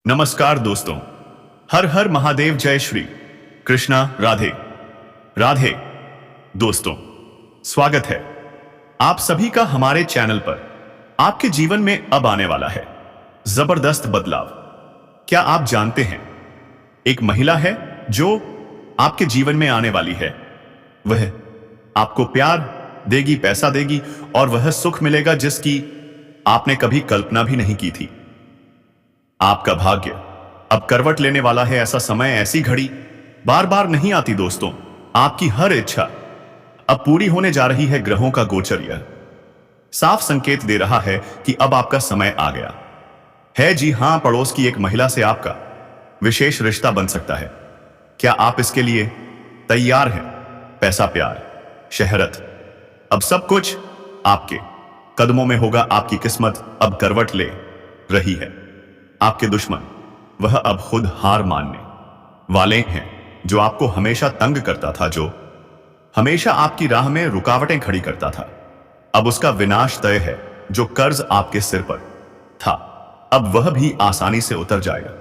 नमस्कार दोस्तों। हर हर महादेव, जय श्री कृष्णा, राधे राधे। दोस्तों, स्वागत है आप सभी का हमारे चैनल पर। आपके जीवन में अब आने वाला है जबरदस्त बदलाव। क्या आप जानते हैं, एक महिला है जो आपके जीवन में आने वाली है। वह आपको प्यार देगी, पैसा देगी और वह सुख मिलेगा जिसकी आपने कभी कल्पना भी नहीं की थी। आपका भाग्य अब करवट लेने वाला है। ऐसा समय, ऐसी घड़ी बार बार नहीं आती दोस्तों। आपकी हर इच्छा अब पूरी होने जा रही है। ग्रहों का गोचर यह साफ संकेत दे रहा है कि अब आपका समय आ गया है। जी हां, पड़ोस की एक महिला से आपका विशेष रिश्ता बन सकता है। क्या आप इसके लिए तैयार हैं? पैसा, प्यार, शहरत, अब सब कुछ आपके कदमों में होगा। आपकी किस्मत अब करवट ले रही है। आपके दुश्मन वह अब खुद हार मानने वाले हैं। जो आपको हमेशा तंग करता था, जो हमेशा आपकी राह में रुकावटें खड़ी करता था, अब उसका विनाश तय है। जो कर्ज आपके सिर पर था, अब वह भी आसानी से उतर जाएगा।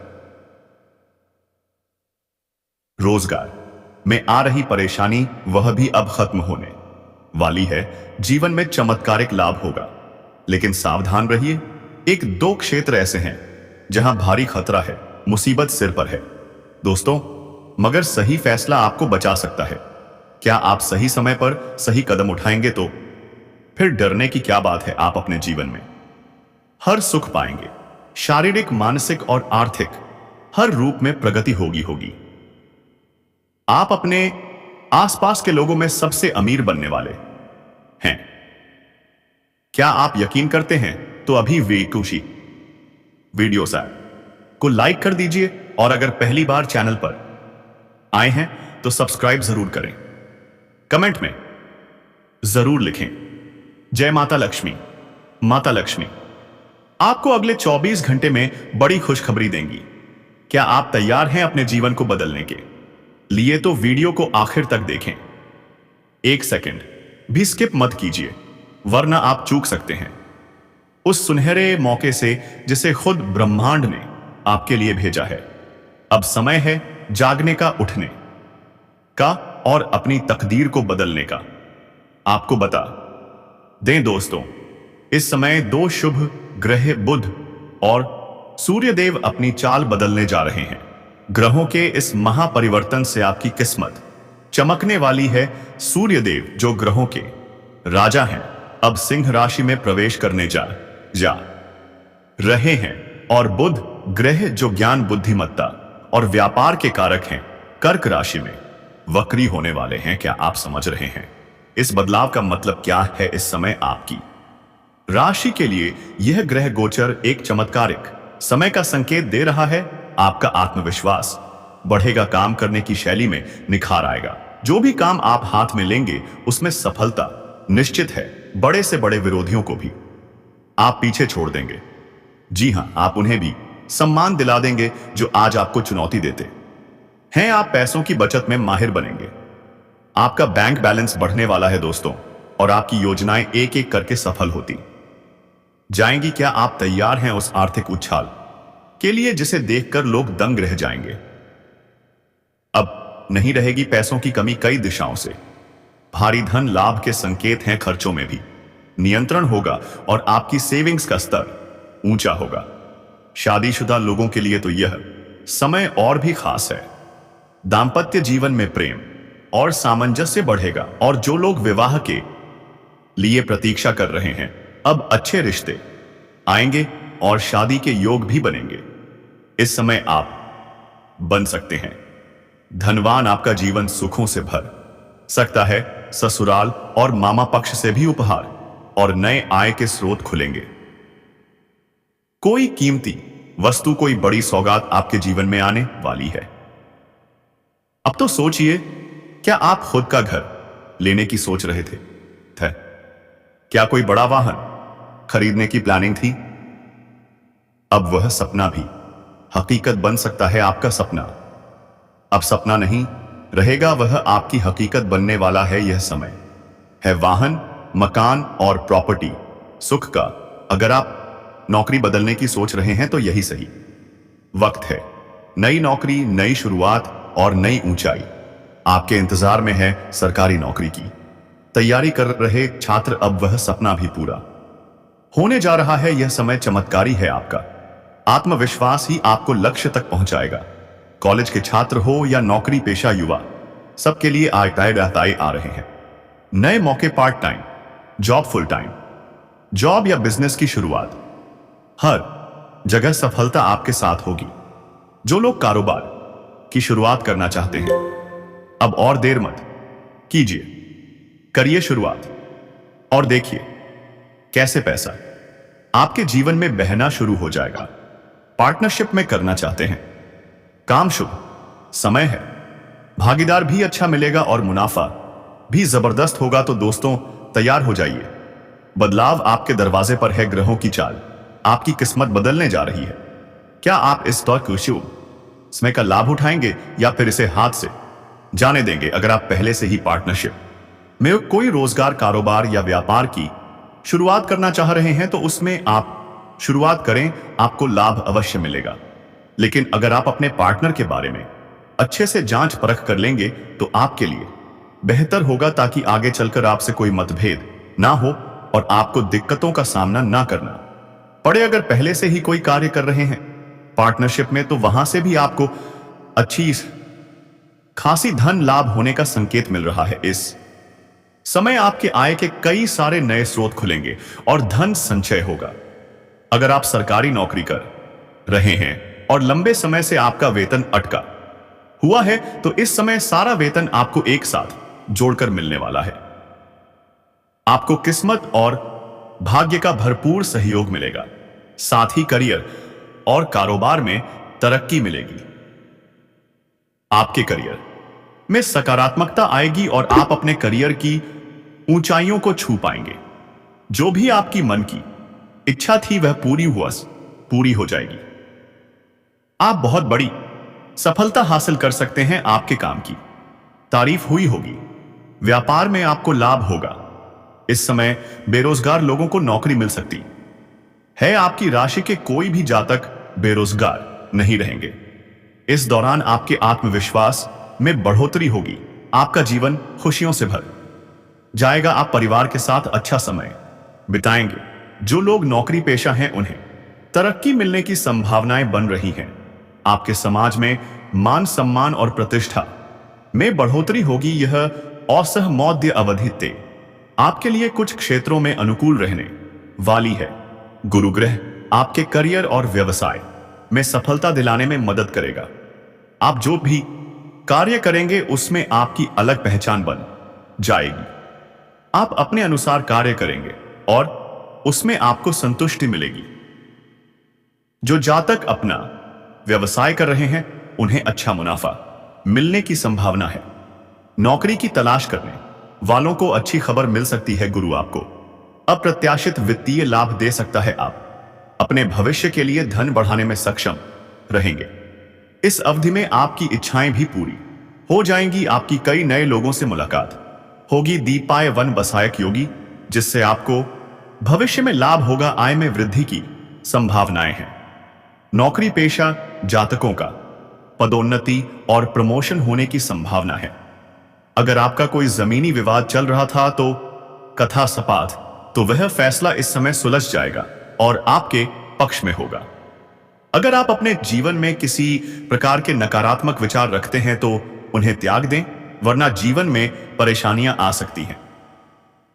रोजगार में आ रही परेशानी वह भी अब खत्म होने वाली है। जीवन में चमत्कारिक लाभ होगा, लेकिन सावधान रहिए। एक दो क्षेत्र ऐसे हैं जहां भारी खतरा है, मुसीबत सिर पर है दोस्तों, मगर सही फैसला आपको बचा सकता है। क्या आप सही समय पर सही कदम उठाएंगे तो फिर डरने की क्या बात है। आप अपने जीवन में हर सुख पाएंगे। शारीरिक, मानसिक और आर्थिक हर रूप में प्रगति होगी। आप अपने आसपास के लोगों में सबसे अमीर बनने वाले हैं। क्या आप यकीन करते हैं? तो अभी वीडियो को लाइक कर दीजिए और अगर पहली बार चैनल पर आए हैं तो सब्सक्राइब जरूर करें। कमेंट में जरूर लिखें जय माता लक्ष्मी। माता लक्ष्मी आपको अगले 24 घंटे में बड़ी खुशखबरी देंगी। क्या आप तैयार हैं अपने जीवन को बदलने के लिए? तो वीडियो को आखिर तक देखें। एक सेकंड भी स्किप मत कीजिए, वरना आप चूक सकते हैं उस सुनहरे मौके से जिसे खुद ब्रह्मांड ने आपके लिए भेजा है। अब समय है जागने का, उठने का और अपनी तकदीर को बदलने का। आपको बता दें दोस्तों, इस समय दो शुभ ग्रह बुध और सूर्यदेव अपनी चाल बदलने जा रहे हैं। ग्रहों के इस महापरिवर्तन से आपकी किस्मत चमकने वाली है। सूर्यदेव जो ग्रहों के राजा हैं, अब सिंह राशि में प्रवेश करने जा रहे हैं और बुध ग्रह जो ज्ञान, बुद्धिमत्ता और व्यापार के कारक हैं, कर्क राशि में वक्री होने वाले हैं। क्या आप समझ रहे हैं इस बदलाव का मतलब क्या है? इस समय आपकी राशि के लिए यह ग्रह गोचर एक चमत्कारिक समय का संकेत दे रहा है। आपका आत्मविश्वास बढ़ेगा, काम करने की शैली में निखार आएगा। जो भी काम आप हाथ में लेंगे उसमें सफलता निश्चित है। बड़े से बड़े विरोधियों को भी आप पीछे छोड़ देंगे। जी हां, आप उन्हें भी सम्मान दिला देंगे जो आज आपको चुनौती देते हैं। आप पैसों की बचत में माहिर बनेंगे। आपका बैंक बैलेंस बढ़ने वाला है दोस्तों, और आपकी योजनाएं एक एक करके सफल होती जाएंगी। क्या आप तैयार हैं उस आर्थिक उछाल के लिए जिसे देखकर लोग दंग रह जाएंगे? अब नहीं रहेगी पैसों की कमी। कई दिशाओं से भारी धन लाभ के संकेत हैं। खर्चों में भी नियंत्रण होगा और आपकी सेविंग्स का स्तर ऊंचा होगा। शादीशुदा लोगों के लिए तो यह समय और भी खास है। दांपत्य जीवन में प्रेम और सामंजस्य बढ़ेगा और जो लोग विवाह के लिए प्रतीक्षा कर रहे हैं, अब अच्छे रिश्ते आएंगे और शादी के योग भी बनेंगे। इस समय आप बन सकते हैं धनवान। आपका जीवन सुखों से भर सकता है। ससुराल और मामा पक्ष से भी उपहार और नए आय के स्रोत खुलेंगे। कोई कीमती वस्तु, कोई बड़ी सौगात आपके जीवन में आने वाली है। अब तो सोचिए, क्या आप खुद का घर लेने की सोच रहे थे? क्या कोई बड़ा वाहन खरीदने की प्लानिंग थी? अब वह सपना भी हकीकत बन सकता है। आपका सपना अब सपना नहीं रहेगा, वह आपकी हकीकत बनने वाला है। यह समय है वाहन, मकान और प्रॉपर्टी सुख का। अगर आप नौकरी बदलने की सोच रहे हैं तो यही सही वक्त है। नई नौकरी, नई शुरुआत और नई ऊंचाई आपके इंतजार में है। सरकारी नौकरी की तैयारी कर रहे छात्र, अब वह सपना भी पूरा होने जा रहा है। यह समय चमत्कारी है आपका। आत्मविश्वास ही आपको लक्ष्य तक पहुंचाएगा। कॉलेज के छात्र हो या नौकरी पेशा युवा, सबके लिए आय आ रहे हैं। नए मौके, part time job, full time job या बिजनेस की शुरुआत, हर जगह सफलता आपके साथ होगी। जो लोग कारोबार की शुरुआत करना चाहते हैं, अब और देर मत कीजिए, करिए शुरुआत और देखिए कैसे पैसा आपके जीवन में बहना शुरू हो जाएगा। पार्टनरशिप में करना चाहते हैं, काम शुभ समय है, भागीदार भी अच्छा मिलेगा और मुनाफा भी जबरदस्त होगा। तो दोस्तों, तैयार हो जाइए, बदलाव आपके दरवाजे पर है। ग्रहों की चाल आपकी किस्मत बदलने जा रही है। क्या आप इस दौर के शुभ समय का लाभ उठाएंगे या फिर इसे हाथ से जाने देंगे? अगर आप पहले से ही पार्टनरशिप में कोई रोजगार, कारोबार या व्यापार की शुरुआत करना चाह रहे हैं तो उसमें आप शुरुआत करें, आपको लाभ अवश्य मिलेगा। लेकिन अगर आप अपने पार्टनर के बारे में अच्छे से जांच परख कर लेंगे तो आपके लिए बेहतर होगा, ताकि आगे चलकर आपसे कोई मतभेद ना हो और आपको दिक्कतों का सामना ना करना पड़े। अगर पहले से ही कोई कार्य कर रहे हैं पार्टनरशिप में, तो वहां से भी आपको अच्छी खासी धन लाभ होने का संकेत मिल रहा है। इस समय आपके आय के कई सारे नए स्रोत खुलेंगे और धन संचय होगा। अगर आप सरकारी नौकरी कर रहे हैं और लंबे समय से आपका वेतन अटका हुआ है, तो इस समय सारा वेतन आपको एक साथ जोड़कर मिलने वाला है। आपको किस्मत और भाग्य का भरपूर सहयोग मिलेगा। साथ ही करियर और कारोबार में तरक्की मिलेगी। आपके करियर में सकारात्मकता आएगी और आप अपने करियर की ऊंचाइयों को छू पाएंगे। जो भी आपकी मन की इच्छा थी वह पूरी हो जाएगी। आप बहुत बड़ी सफलता हासिल कर सकते हैं। आपके काम की तारीफ हुई होगी। व्यापार में आपको लाभ होगा। इस समय बेरोजगार लोगों को नौकरी मिल सकती है। आपकी राशि के कोई भी जातक बेरोजगार नहीं रहेंगे। इस दौरान आपके आत्मविश्वास में बढ़ोतरी होगी। आपका जीवन खुशियों से भर जाएगा। आप परिवार के साथ अच्छा समय बिताएंगे। जो लोग नौकरी पेशा हैं उन्हें तरक्की मिलने की संभावनाएं बन रही हैं। आपके समाज में मान सम्मान और प्रतिष्ठा में बढ़ोतरी होगी। यह औसह मौद्य अवधि ते आपके लिए कुछ क्षेत्रों में अनुकूल रहने वाली है। गुरु ग्रह आपके करियर और व्यवसाय में सफलता दिलाने में मदद करेगा। आप जो भी कार्य करेंगे उसमें आपकी अलग पहचान बन जाएगी। आप अपने अनुसार कार्य करेंगे और उसमें आपको संतुष्टि मिलेगी। जो जातक अपना व्यवसाय कर रहे हैं उन्हें अच्छा मुनाफा मिलने की संभावना है। नौकरी की तलाश करने वालों को अच्छी खबर मिल सकती है। गुरु आपको अप्रत्याशित वित्तीय लाभ दे सकता है। आप अपने भविष्य के लिए धन बढ़ाने में सक्षम रहेंगे। इस अवधि में आपकी इच्छाएं भी पूरी हो जाएंगी। आपकी कई नए लोगों से मुलाकात होगी। दीपाय वन बसायक योगी, जिससे आपको भविष्य में लाभ होगा। आय में वृद्धि की संभावनाएं हैं। नौकरी पेशा जातकों का पदोन्नति और प्रमोशन होने की संभावना है। अगर आपका कोई जमीनी विवाद चल रहा था तो कथा सपाट, तो वह फैसला इस समय सुलझ जाएगा और आपके पक्ष में होगा। अगर आप अपने जीवन में किसी प्रकार के नकारात्मक विचार रखते हैं तो उन्हें त्याग दें, वरना जीवन में परेशानियां आ सकती हैं।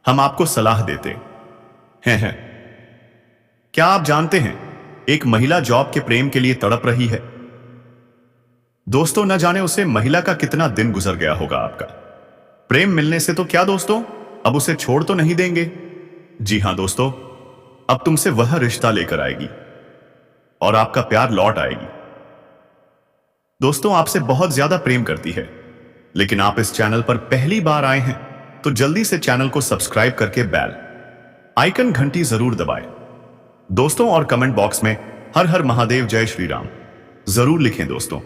हम आपको सलाह देते हैं। क्या आप जानते हैं, एक महिला जॉब के प्रेम के लिए तड़प रही है। दोस्तों, न जाने उसे महिला का कितना दिन गुजर गया होगा। आपका प्रेम मिलने से तो क्या दोस्तों, अब उसे छोड़ तो नहीं देंगे। जी हां दोस्तों, अब तुमसे वह रिश्ता लेकर आएगी और आपका प्यार लौट आएगी। दोस्तों, आपसे बहुत ज्यादा प्रेम करती है, लेकिन आप इस चैनल पर पहली बार आए हैं तो जल्दी से चैनल को सब्सक्राइब करके बेल आइकन घंटी जरूर दबाएं। दोस्तों, और कमेंट बॉक्स में हर हर महादेव, जय श्री राम जरूर लिखें दोस्तों।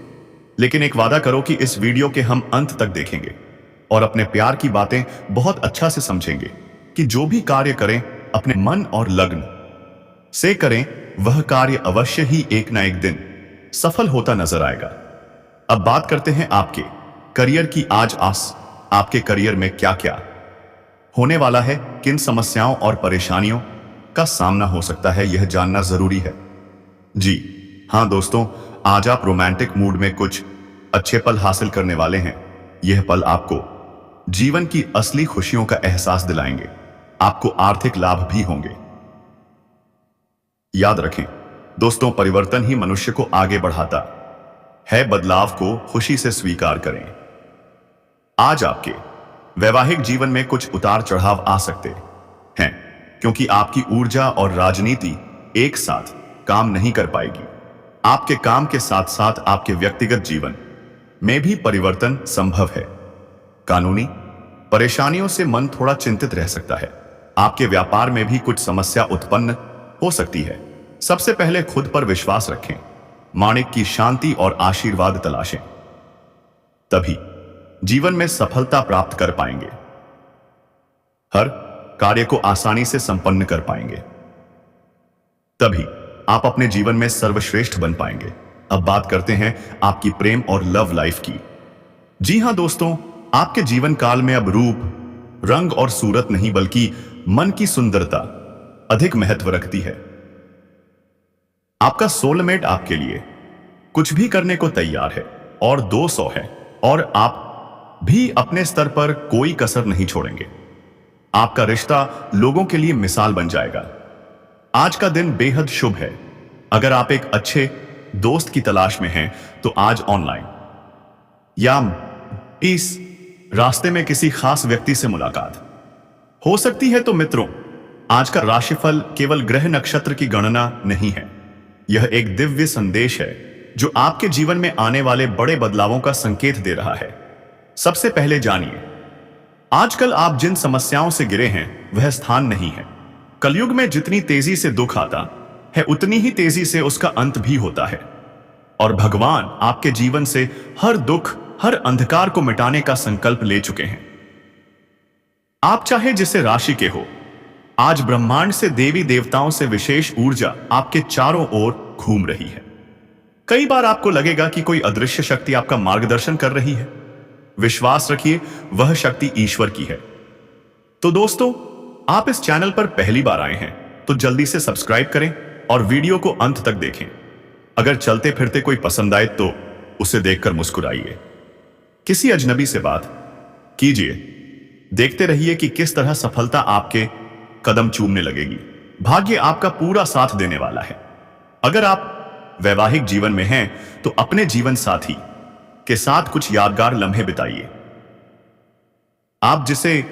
लेकिन एक वादा करो कि इस वीडियो के हम अंत तक देखेंगे और अपने प्यार की बातें बहुत अच्छा से समझेंगे कि जो भी कार्य करें अपने मन और लगन से करें, वह कार्य अवश्य ही एक ना एक दिन सफल होता नजर आएगा। अब बात करते हैं आपके करियर की। आज आपके करियर में क्या क्या होने वाला है, किन समस्याओं और परेशानियों का सामना हो सकता है, यह जानना जरूरी है। जी हाँ दोस्तों, आज आप रोमांटिक मूड में कुछ अच्छे पल हासिल करने वाले हैं। यह पल आपको जीवन की असली खुशियों का एहसास दिलाएंगे। आपको आर्थिक लाभ भी होंगे। याद रखें दोस्तों, परिवर्तन ही मनुष्य को आगे बढ़ाता है। बदलाव को खुशी से स्वीकार करें। आज आपके वैवाहिक जीवन में कुछ उतार चढ़ाव आ सकते हैं, क्योंकि आपकी ऊर्जा और राजनीति एक साथ काम नहीं कर पाएगी। आपके काम के साथ साथ आपके व्यक्तिगत जीवन में भी परिवर्तन संभव है। कानूनी परेशानियों से मन थोड़ा चिंतित रह सकता है। आपके व्यापार में भी कुछ समस्या उत्पन्न हो सकती है। सबसे पहले खुद पर विश्वास रखें, माणिक की शांति और आशीर्वाद तलाशें, तभी जीवन में सफलता प्राप्त कर पाएंगे। हर कार्य को आसानी से संपन्न कर पाएंगे, तभी आप अपने जीवन में सर्वश्रेष्ठ बन पाएंगे। अब बात करते हैं आपकी प्रेम और लव लाइफ की। जी हां दोस्तों, आपके जीवन काल में अब रूप, रंग और सूरत नहीं, बल्कि मन की सुंदरता अधिक महत्व रखती है। आपका सोलमेट आपके लिए कुछ भी करने को तैयार है और 200 है, और आप भी अपने स्तर पर कोई कसर नहीं छोड़ेंगे। आपका रिश्ता लोगों के लिए मिसाल बन जाएगा। आज का दिन बेहद शुभ है। अगर आप एक अच्छे दोस्त की तलाश में हैं, तो आज ऑनलाइन या इस रास्ते में किसी खास व्यक्ति से मुलाकात हो सकती है। तो मित्रों, आज का राशिफल केवल ग्रह नक्षत्र की गणना नहीं है। यह एक दिव्य संदेश है जो आपके जीवन में आने वाले बड़े बदलावों का संकेत दे रहा है। सबसे पहले जानिए, आजकल आप जिन समस्याओं से घिरे हैं वह स्थान नहीं है। कलयुग में जितनी तेजी से दुख आता है, उतनी ही तेजी से उसका अंत भी होता है। और भगवान आपके जीवन से हर दुख, हर अंधकार को मिटाने का संकल्प ले चुके हैं। आप चाहे जिसे राशि के हो, आज ब्रह्मांड से देवी देवताओं से विशेष ऊर्जा आपके चारों ओर घूम रही है। कई बार आपको लगेगा कि कोई अदृश्य शक्ति आपका मार्गदर्शन कर रही है। विश्वास रखिए, वह शक्ति ईश्वर की है। तो दोस्तों, आप इस चैनल पर पहली बार आए हैं तो जल्दी से सब्सक्राइब करें और वीडियो को अंत तक देखें। अगर चलते फिरते कोई पसंद आए तो उसे देखकर मुस्कुराइए। किसी अजनबी से बात कीजिए। देखते रहिए कि किस तरह सफलता आपके कदम चूमने लगेगी। भाग्य आपका पूरा साथ देने वाला है। अगर आप वैवाहिक जीवन में हैं तो अपने जीवन साथी के साथ कुछ यादगार लम्हे बिताइए। आप जिसे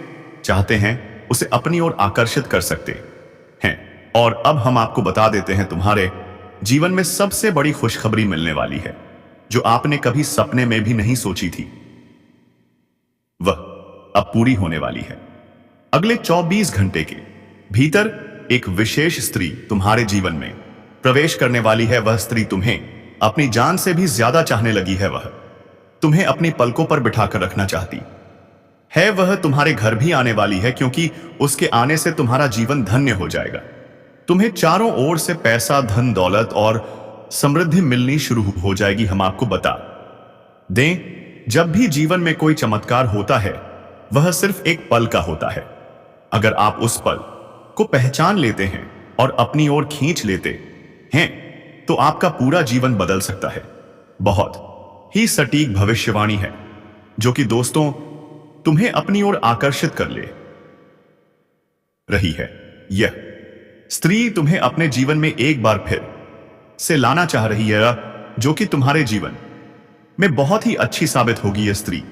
चाहते हैं उसे अपनी ओर आकर्षित कर सकते हैं। और अब हम आपको बता देते हैं, तुम्हारे जीवन में सबसे बड़ी खुशखबरी मिलने वाली है, जो आपने कभी सपने में भी नहीं सोची थी। वह अब पूरी होने वाली है। अगले 24 घंटे के भीतर एक विशेष स्त्री तुम्हारे जीवन में प्रवेश करने वाली है। वह स्त्री तुम्हें अपनी जान से भी ज्यादा चाहने लगी है। वह तुम्हें अपनी पलकों पर बिठाकर रखना चाहती है। वह तुम्हारे घर भी आने वाली है, क्योंकि उसके आने से तुम्हारा जीवन धन्य हो जाएगा। तुम्हें चारों ओर से पैसा, धन दौलत और समृद्धि मिलनी शुरू हो जाएगी। हम आपको बता दें, जब भी जीवन में कोई चमत्कार होता है, वह सिर्फ एक पल का होता है। अगर आप उस पल को पहचान लेते हैं और अपनी ओर खींच लेते हैं, तो आपका पूरा जीवन बदल सकता है। बहुत ही सटीक भविष्यवाणी है, जो कि दोस्तों तुम्हें अपनी ओर आकर्षित कर ले रही है। यह स्त्री तुम्हें अपने जीवन में एक बार फिर से लाना चाह रही है, जो कि तुम्हारे जीवन में बहुत ही अच्छी साबित होगी। यह स्त्री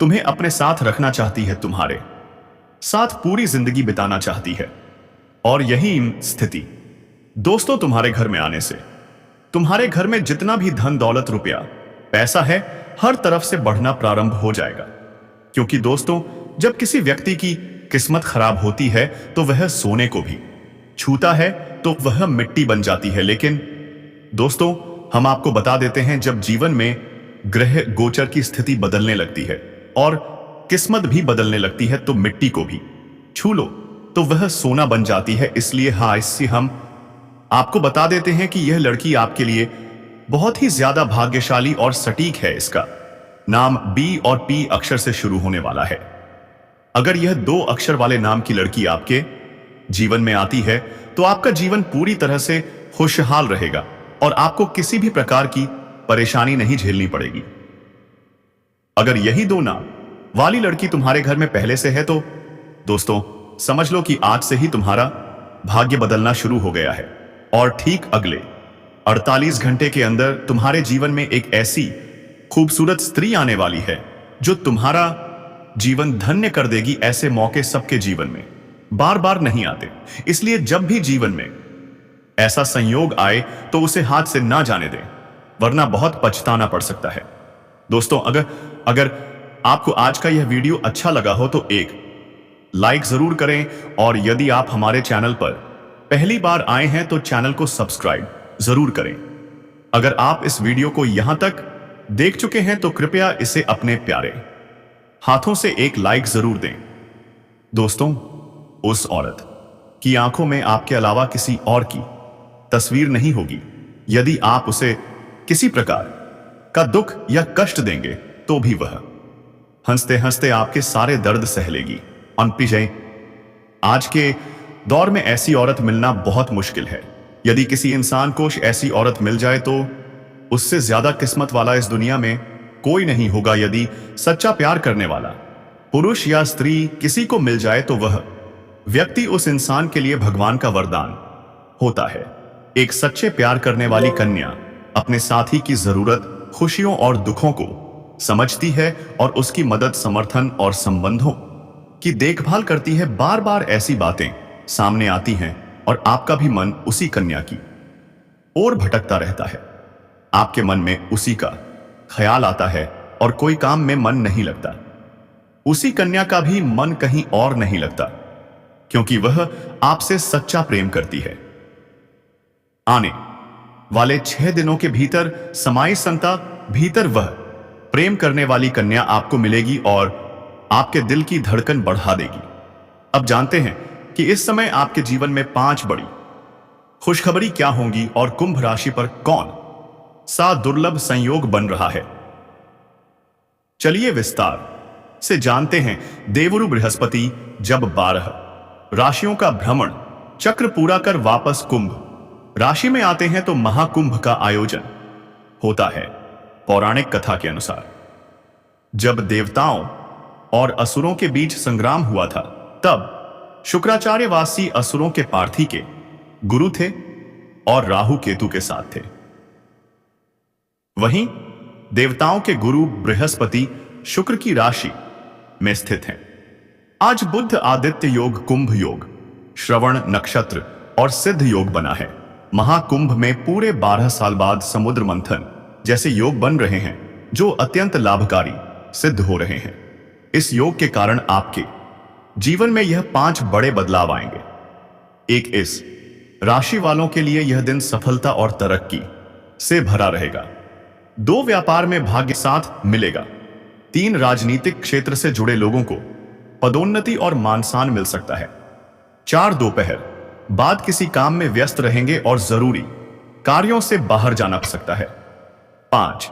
तुम्हें अपने साथ रखना चाहती है, तुम्हारे साथ पूरी जिंदगी बिताना चाहती है। और यही स्थिति दोस्तों तुम्हारे घर में आने से तुम्हारे घर में जितना भी धन दौलत, रुपया, पैसा है, हर तरफ से बढ़ना प्रारंभ हो जाएगा। क्योंकि दोस्तों, जब किसी व्यक्ति की किस्मत खराब होती है तो वह सोने को भी छूता है तो वह मिट्टी बन जाती है। लेकिन दोस्तों, हम आपको बता देते हैं, जब जीवन में ग्रह गोचर की स्थिति बदलने लगती है और किस्मत भी बदलने लगती है, तो मिट्टी को भी छू लो तो वह सोना बन जाती है। इसलिए इससे हम आपको बता देते हैं कि यह लड़की आपके लिए बहुत ही ज्यादा भाग्यशाली और सटीक है। इसका नाम बी और पी अक्षर से शुरू होने वाला है। अगर यह दो अक्षर वाले नाम की लड़की आपके जीवन में आती है तो आपका जीवन पूरी तरह से खुशहाल रहेगा और आपको किसी भी प्रकार की परेशानी नहीं झेलनी पड़ेगी। अगर यही दो नाम वाली लड़की तुम्हारे घर में पहले से है तो दोस्तों समझ लो कि आज से ही तुम्हारा भाग्य बदलना शुरू हो गया है और ठीक अगले 48 घंटे के अंदर तुम्हारे जीवन में एक ऐसी खूबसूरत स्त्री आने वाली है जो तुम्हारा जीवन धन्य कर देगी। ऐसे मौके सबके जीवन में बार बार नहीं आते, इसलिए जब भी जीवन में ऐसा संयोग आए तो उसे हाथ से ना जाने दें, वरना बहुत पछताना पड़ सकता है। दोस्तों अगर आपको आज का यह वीडियो अच्छा लगा हो तो एक लाइक जरूर करें और यदि आप हमारे चैनल पर पहली बार आए हैं तो चैनल को सब्सक्राइब जरूर करें। अगर आप इस वीडियो को यहां तक देख चुके हैं तो कृपया इसे अपने प्यारे हाथों से एक लाइक जरूर दें। दोस्तों उस औरत की आंखों में आपके अलावा किसी और की तस्वीर नहीं होगी। यदि आप उसे किसी प्रकार का दुख या कष्ट देंगे तो भी वह हंसते हंसते आपके सारे दर्द सह लेगी। अनपिजय आज के दौर में ऐसी औरत मिलना बहुत मुश्किल है। यदि किसी इंसान को ऐसी औरत मिल जाए तो उससे ज्यादा किस्मत वाला इस दुनिया में कोई नहीं होगा। यदि सच्चा प्यार करने वाला पुरुष या स्त्री किसी को मिल जाए तो वह व्यक्ति उस इंसान के लिए भगवान का वरदान होता है। एक सच्चे प्यार करने वाली कन्या अपने साथी की जरूरत, खुशियों और दुखों को समझती है और उसकी मदद, समर्थन और संबंधों की देखभाल करती है। बार बार ऐसी बातें सामने आती हैं और आपका भी मन उसी कन्या की ओर भटकता रहता है। आपके मन में उसी का ख्याल आता है और कोई काम में मन नहीं लगता। उसी कन्या का भी मन कहीं और नहीं लगता क्योंकि वह आपसे सच्चा प्रेम करती है। आने वाले 6 दिनों के भीतर समाई संता भीतर वह प्रेम करने वाली कन्या आपको मिलेगी और आपके दिल की धड़कन बढ़ा देगी। अब जानते हैं कि इस समय आपके जीवन में 5 बड़ी खुशखबरी क्या होंगी और कुंभ राशि पर कौन सा दुर्लभ संयोग बन रहा है। चलिए विस्तार से जानते हैं। देवगुरु बृहस्पति जब 12 राशियों का भ्रमण चक्र पूरा कर वापस कुंभ राशि में आते हैं तो महाकुंभ का आयोजन होता है। पौराणिक कथा के अनुसार जब देवताओं और असुरों के बीच संग्राम हुआ था तब शुक्राचार्यवासी असुरों के पार्थी के गुरु थे और राहु केतु के साथ थे। वहीं देवताओं के गुरु बृहस्पति शुक्र की राशि में स्थित हैं। आज बुध आदित्य योग, कुंभ योग, श्रवण नक्षत्र और सिद्ध योग बना है। महाकुंभ में पूरे 12 साल बाद समुद्र मंथन जैसे योग बन रहे हैं जो अत्यंत लाभकारी सिद्ध हो रहे हैं। इस योग के कारण आपके जीवन में यह 5 बड़े बदलाव आएंगे। एक, इस राशि वालों के लिए यह दिन सफलता और तरक्की से भरा रहेगा। 2, व्यापार में भाग्य साथ मिलेगा। 3, राजनीतिक क्षेत्र से जुड़े लोगों को पदोन्नति और मान सम्मान मिल सकता है। 4, दोपहर बाद किसी काम में व्यस्त रहेंगे और जरूरी कार्यों से बाहर जाना पड़ सकता है। 5,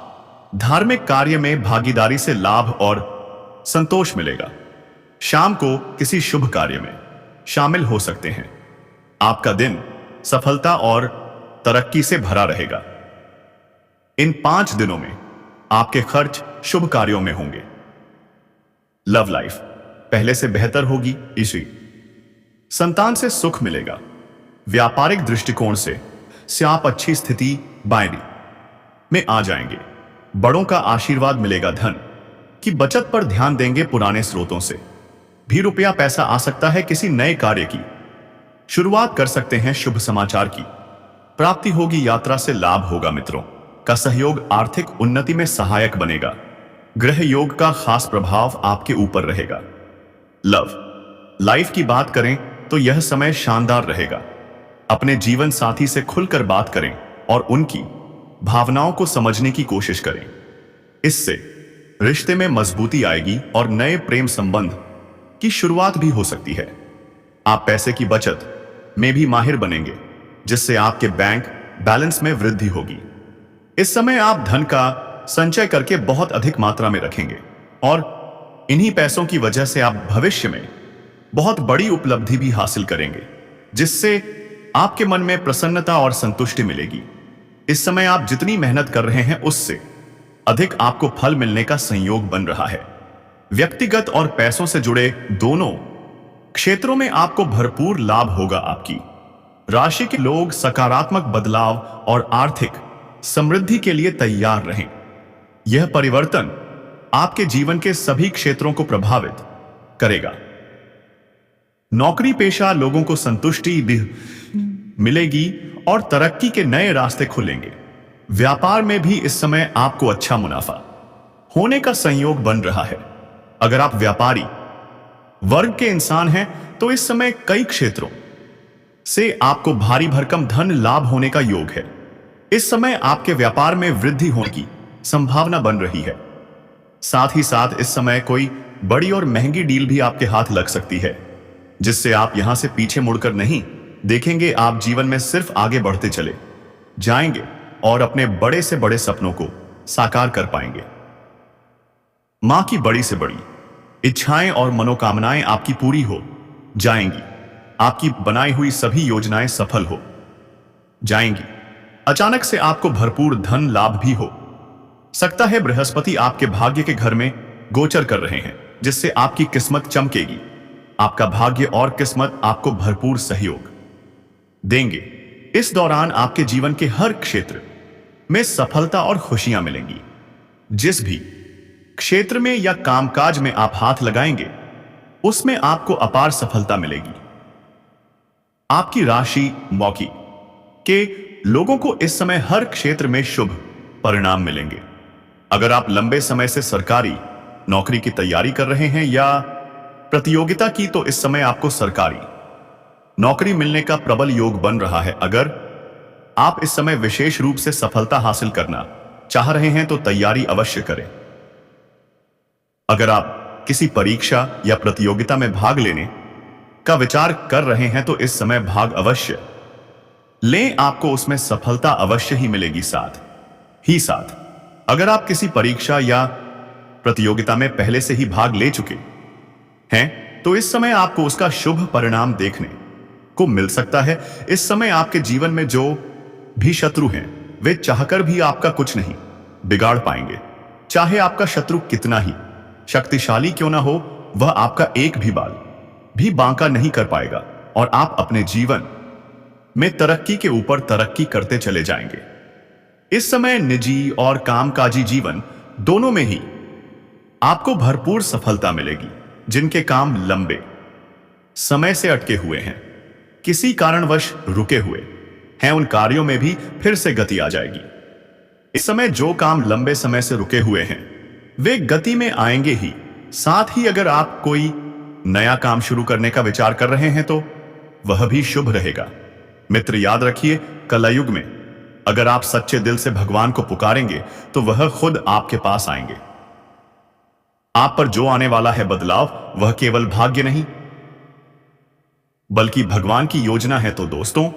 धार्मिक कार्य में भागीदारी से लाभ और संतोष मिलेगा। शाम को किसी शुभ कार्य में शामिल हो सकते हैं। आपका दिन सफलता और तरक्की से भरा रहेगा। इन 5 दिनों में आपके खर्च शुभ कार्यों में होंगे। लव लाइफ पहले से बेहतर होगी। इसी संतान से सुख मिलेगा। व्यापारिक दृष्टिकोण से आप अच्छी स्थिति बायरी में आ जाएंगे। बड़ों का आशीर्वाद मिलेगा। धन की बचत पर ध्यान देंगे। पुराने स्रोतों से भी रुपया पैसा आ सकता है। किसी नए कार्य की शुरुआत कर सकते हैं। शुभ समाचार की प्राप्ति होगी। यात्रा से लाभ होगा। मित्रों का सहयोग आर्थिक उन्नति में सहायक बनेगा। ग्रह योग का खास प्रभाव आपके ऊपर रहेगा। लव लाइफ की बात करें तो यह समय शानदार रहेगा। अपने जीवन साथी से खुलकर बात करें और उनकी भावनाओं को समझने की कोशिश करें। इससे रिश्ते में मजबूती आएगी और नए प्रेम संबंध की शुरुआत भी हो सकती है। आप पैसे की बचत में भी माहिर बनेंगे जिससे आपके बैंक बैलेंस में वृद्धि होगी। इस समय आप धन का संचय करके बहुत अधिक मात्रा में रखेंगे और इन्हीं पैसों की वजह से आप भविष्य में बहुत बड़ी उपलब्धि भी हासिल करेंगे, जिससे आपके मन में प्रसन्नता और संतुष्टि मिलेगी। इस समय आप जितनी मेहनत कर रहे हैं उससे अधिक आपको फल मिलने का संयोग बन रहा है। व्यक्तिगत और पैसों से जुड़े दोनों क्षेत्रों में आपको भरपूर लाभ होगा। आपकी राशि के लोग सकारात्मक बदलाव और आर्थिक समृद्धि के लिए तैयार रहें। यह परिवर्तन आपके जीवन के सभी क्षेत्रों को प्रभावित करेगा। नौकरी पेशा लोगों को संतुष्टि भी मिलेगी और तरक्की के नए रास्ते खुलेंगे। व्यापार में भी इस समय आपको अच्छा मुनाफा होने का संयोग बन रहा है। अगर आप व्यापारी वर्ग के इंसान हैं तो इस समय कई क्षेत्रों से आपको भारी भरकम धन लाभ होने का योग है। इस समय आपके व्यापार में वृद्धि होने की संभावना बन रही है। साथ ही साथ इस समय कोई बड़ी और महंगी डील भी आपके हाथ लग सकती है, जिससे आप यहां से पीछे मुड़कर नहीं देखेंगे। आप जीवन में सिर्फ आगे बढ़ते चले जाएंगे और अपने बड़े से बड़े सपनों को साकार कर पाएंगे। मां की बड़ी से बड़ी इच्छाएं और मनोकामनाएं आपकी पूरी हो जाएंगी। आपकी बनाई हुई सभी योजनाएं सफल हो जाएंगी। अचानक से आपको भरपूर धन लाभ भी हो सकता है। बृहस्पति आपके भाग्य के घर में गोचर कर रहे हैं, जिससे आपकी किस्मत चमकेगी। आपका भाग्य और किस्मत आपको भरपूर सहयोग देंगे। इस दौरान आपके जीवन के हर क्षेत्र में सफलता और खुशियां मिलेंगी। जिस भी क्षेत्र में या कामकाज में आप हाथ लगाएंगे उसमें आपको अपार सफलता मिलेगी। आपकी राशि मौकी के लोगों को इस समय हर क्षेत्र में शुभ परिणाम मिलेंगे। अगर आप लंबे समय से सरकारी नौकरी की तैयारी कर रहे हैं या प्रतियोगिता की, तो इस समय आपको सरकारी नौकरी मिलने का प्रबल योग बन रहा है। अगर आप इस समय विशेष रूप से सफलता हासिल करना चाह रहे हैं तो तैयारी अवश्य करें। अगर आप किसी परीक्षा या प्रतियोगिता में भाग लेने का विचार कर रहे हैं तो इस समय भाग अवश्य लें, आपको उसमें सफलता अवश्य ही मिलेगी। साथ ही साथ अगर आप किसी परीक्षा या प्रतियोगिता में पहले से ही भाग ले चुके हैं तो इस समय आपको उसका शुभ परिणाम देखने को मिल सकता है। इस समय आपके जीवन में जो भी शत्रु हैं वे चाहकर भी आपका कुछ नहीं बिगाड़ पाएंगे। चाहे आपका शत्रु कितना ही शक्तिशाली क्यों ना हो, वह आपका एक भी बाल भी बांका नहीं कर पाएगा और आप अपने जीवन में तरक्की के ऊपर तरक्की करते चले जाएंगे। इस समय निजी और कामकाजी जीवन दोनों में ही आपको भरपूर सफलता मिलेगी। जिनके काम लंबे समय से अटके हुए हैं, किसी कारणवश रुके हुए हैं, उन कार्यों में भी फिर से गति आ जाएगी। इस समय जो काम लंबे समय से रुके हुए हैं वे गति में आएंगे ही। साथ ही अगर आप कोई नया काम शुरू करने का विचार कर रहे हैं तो वह भी शुभ रहेगा। मित्र, याद रखिए, कलयुग में अगर आप सच्चे दिल से भगवान को पुकारेंगे तो वह खुद आपके पास आएंगे। आप पर जो आने वाला है बदलाव, वह केवल भाग्य नहीं बल्कि भगवान की योजना है। तो दोस्तों,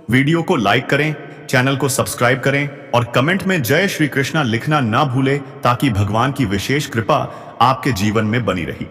वीडियो को लाइक करें, चैनल को सब्सक्राइब करें और कमेंट में जय श्री कृष्णा लिखना ना भूलें, ताकि भगवान की विशेष कृपा आपके जीवन में बनी रही।